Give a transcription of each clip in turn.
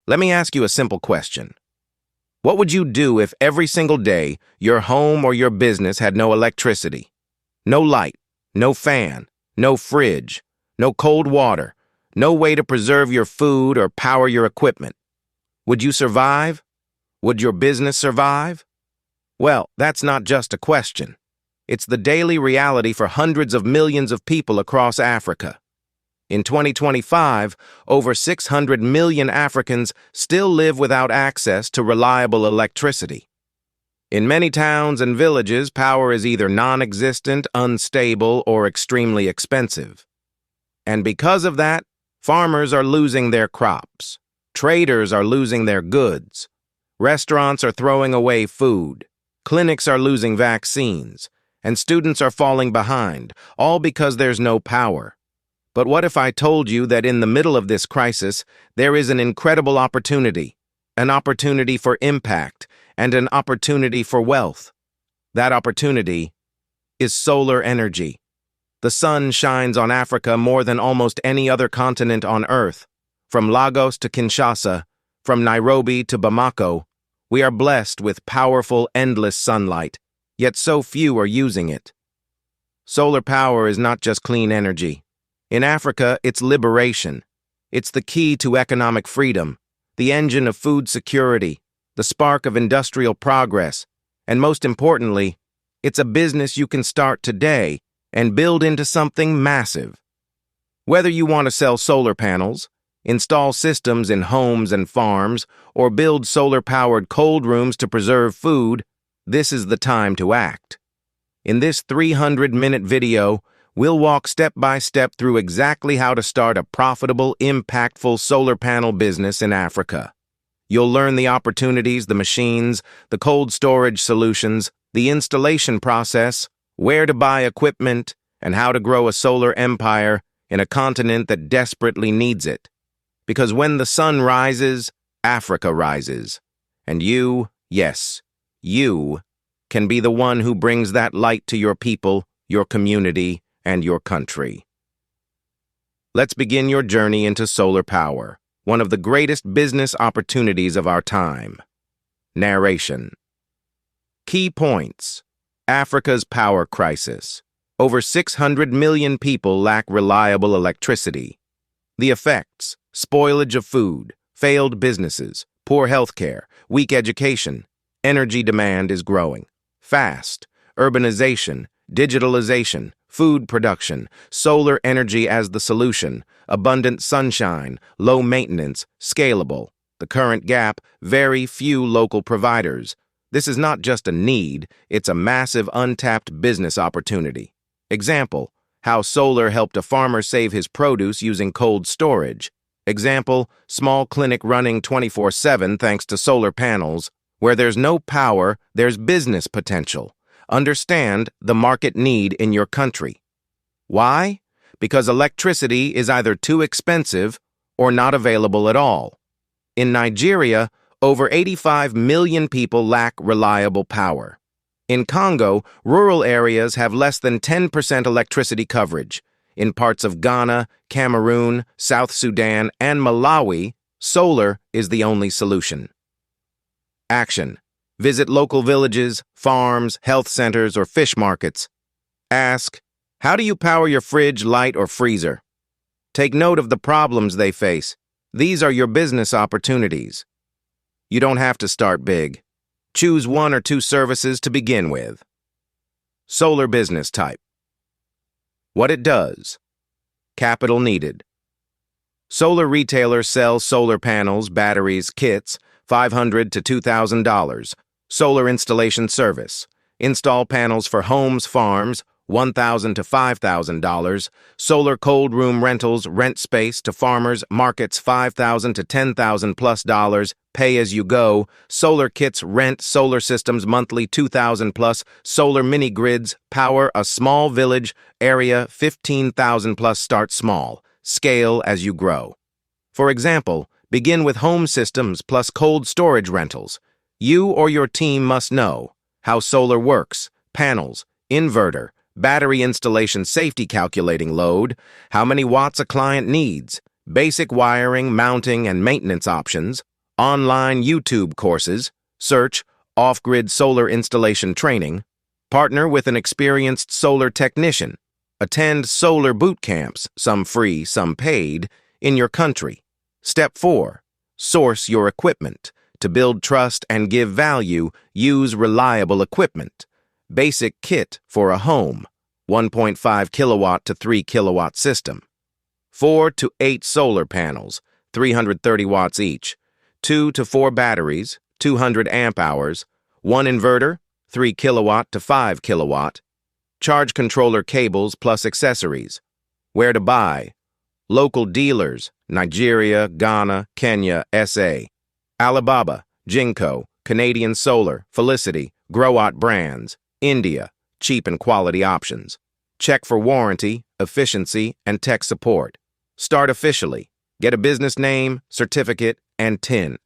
Let me ask you a simple question. What would you do if every single day your home or your business had no electricity? No light, no fan, no fridge, no cold water, no way to preserve your food or power your equipment. Would you survive? Would your business survive? Well, that's not just a question. It's the daily reality for hundreds of millions of people across Africa. In 2025, over 600 million Africans still live without access to reliable electricity. In many towns and villages, power is either non-existent, unstable, or extremely expensive. And because of that, farmers are losing their crops, traders are losing their goods, restaurants are throwing away food, clinics are losing vaccines, and students are falling behind, all because there's no power. But what if I told you that in the middle of this crisis, there is an incredible opportunity, an opportunity for impact, and an opportunity for wealth? That opportunity is solar energy. The sun shines on Africa more than almost any other continent on Earth. From Lagos to Kinshasa, from Nairobi to Bamako, we are blessed with powerful, endless sunlight, yet so few are using it. Solar power is not just clean energy. In Africa, it's liberation. It's the key to economic freedom, the engine of food security, the spark of industrial progress, and most importantly, it's a business you can start today and build into something massive. Whether you want to sell solar panels, install systems in homes and farms, or build solar-powered cold rooms to preserve food, this is the time to act. In this 300-minute video, we'll walk step by step through exactly how to start a profitable, impactful solar panel business in Africa. You'll learn the opportunities, the machines, the cold storage solutions, the installation process, where to buy equipment, and how to grow a solar empire in a continent that desperately needs it. Because when the sun rises, Africa rises. And you, yes, you, can be the one who brings that light to your people, your community, and your country. Let's begin your journey into solar power, one of the greatest business opportunities of our time. Narration. Key points. Africa's power crisis. Over 600 million people lack reliable electricity. The effects: spoilage of food, failed businesses, poor healthcare, weak education. Energy demand is growing. Fast. Urbanization, digitalization, food production, solar energy as the solution, abundant sunshine, low maintenance, scalable. The current gap, very few local providers. This is not just a need, it's a massive untapped business opportunity. Example, how solar helped a farmer save his produce using cold storage. Example, small clinic running 24/7 thanks to solar panels. Where there's no power, there's business potential. Understand the market need in your country. Why? Because electricity is either too expensive or not available at all. In Nigeria, over 85 million people lack reliable power. In Congo, rural areas have less than 10% electricity coverage. In parts of Ghana, Cameroon, South Sudan, and Malawi, solar is the only solution. Action. Visit local villages, farms, health centers, or fish markets. Ask, how do you power your fridge, light, or freezer? Take note of the problems they face. These are your business opportunities. You don't have to start big. Choose one or two services to begin with. Solar business type. What it does. Capital needed. Solar retailers sell solar panels, batteries, kits, $500 to $2,000. Solar installation service. Install panels for homes, farms, $1,000 to $5,000. Solar cold room rentals, rent space to farmers, markets, $5,000 to $10,000 plus dollars. Pay as you go. Solar kits, rent solar systems monthly, $2,000 plus. Solar mini grids, power a small village area, $15,000 plus. Start small. Scale as you grow. For example, begin with home systems plus cold storage rentals. You or your team must know how solar works, panels, inverter, battery installation, safety calculating load, how many watts a client needs, basic wiring, mounting, and maintenance options, online YouTube courses, search off-grid solar installation training, partner with an experienced solar technician, attend solar boot camps, some free, some paid, in your country. Step 4. Source your equipment. To build trust and give value, use reliable equipment. Basic kit for a home, 1.5 kilowatt to 3 kilowatt system. 4 to 8 solar panels, 330 watts each. 2 to 4 batteries, 200 amp hours. 1 inverter, 3 kilowatt to 5 kilowatt. Charge controller cables plus accessories. Where to buy? Local dealers, Nigeria, Ghana, Kenya, SA. Alibaba, Jinko, Canadian Solar, Felicity, Growot brands. India, cheap and quality options. Check for warranty, efficiency, and tech support. Start officially. Get a business name, certificate, and TIN.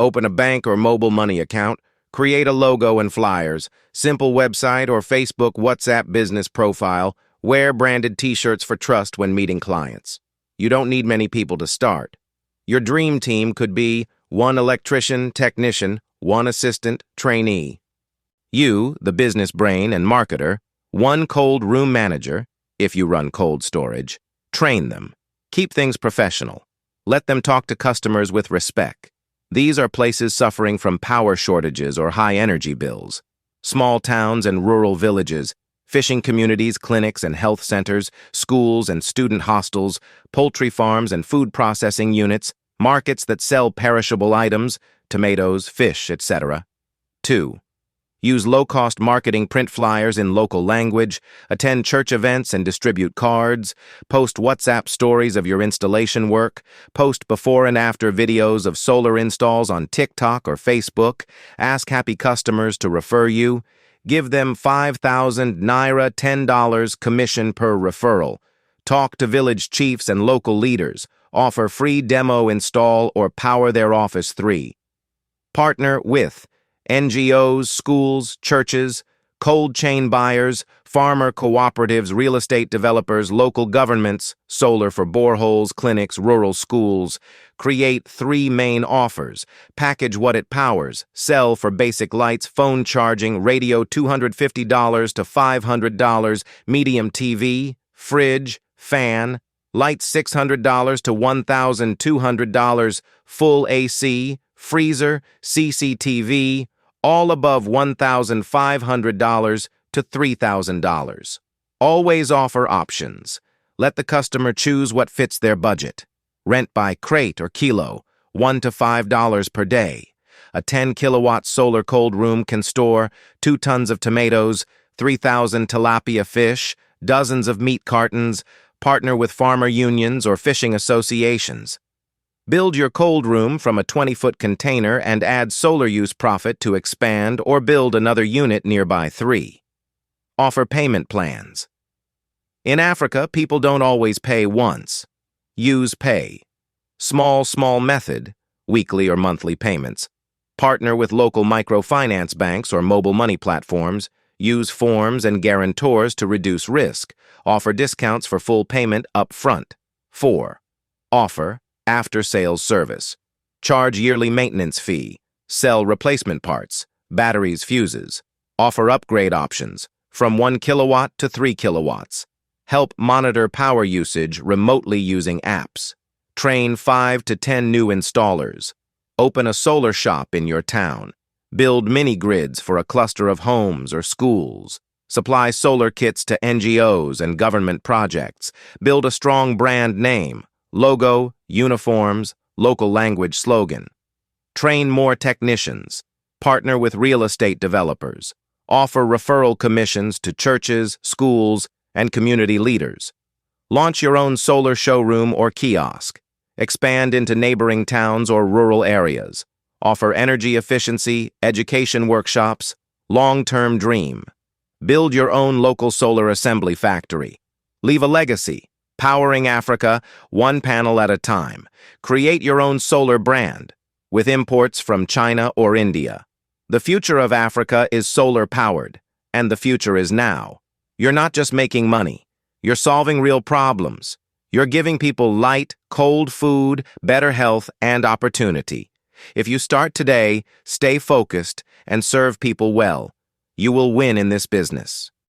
Open a bank or mobile money account. Create a logo and flyers. Simple website or Facebook WhatsApp business profile. Wear branded t-shirts for trust when meeting clients. You don't need many people to start. Your dream team could be 1 electrician, technician, 1 assistant, trainee. You, the business brain and marketer, 1 cold room manager, if you run cold storage. Train them. Keep things professional. Let them talk to customers with respect. These are places suffering from power shortages or high energy bills. Small towns and rural villages, fishing communities, clinics and health centers, schools and student hostels, poultry farms and food processing units, markets that sell perishable items, tomatoes, fish, etc. 2. Use low-cost marketing print flyers in local language, attend church events and distribute cards, post WhatsApp stories of your installation work, post before and after videos of solar installs on TikTok or Facebook, ask happy customers to refer you, give them 5,000 Naira $10 commission per referral, talk to village chiefs and local leaders, offer free demo install or power their office 3. Partner with NGOs, schools, churches, cold chain buyers, farmer cooperatives, real estate developers, local governments, solar for boreholes, clinics, rural schools. Create 3 main offers. Package what it powers. Sell for basic lights, phone charging, radio $250 to $500, medium TV, fridge, fan, lights $600 to $1,200, full AC, freezer, CCTV, all above $1,500 to $3,000. Always offer options. Let the customer choose what fits their budget. Rent by crate or kilo, $1 to $5 per day. A 10 kilowatt solar cold room can store 2 tons of tomatoes, 3,000 tilapia fish, dozens of meat cartons. Partner with farmer unions or fishing associations. Build your cold room from a 20-foot container and add solar use profit to expand or build another unit nearby 3. Offer payment plans. In Africa, people don't always pay once. Use pay. Small method, weekly or monthly payments. Partner with local microfinance banks or mobile money platforms. Use forms and guarantors to reduce risk. Offer discounts for full payment up front. 4. Offer after-sales service. Charge yearly maintenance fee. Sell replacement parts, batteries, fuses. Offer upgrade options from 1 kilowatt to 3 kilowatts. Help monitor power usage remotely using apps. Train 5 to 10 new installers. Open a solar shop in your town. Build mini-grids for a cluster of homes or schools. Supply solar kits to NGOs and government projects. Build a strong brand name, logo, uniforms, local language slogan. Train more technicians. Partner with real estate developers. Offer referral commissions to churches, schools, and community leaders. Launch your own solar showroom or kiosk. Expand into neighboring towns or rural areas. Offer energy efficiency, education workshops. Long-term dream. Build your own local solar assembly factory. Leave a legacy. Powering Africa, 1 panel at a time. Create your own solar brand, with imports from China or India. The future of Africa is solar-powered, and the future is now. You're not just making money. You're solving real problems. You're giving people light, cold food, better health, and opportunity. If you start today, stay focused, and serve people well, you will win in this business.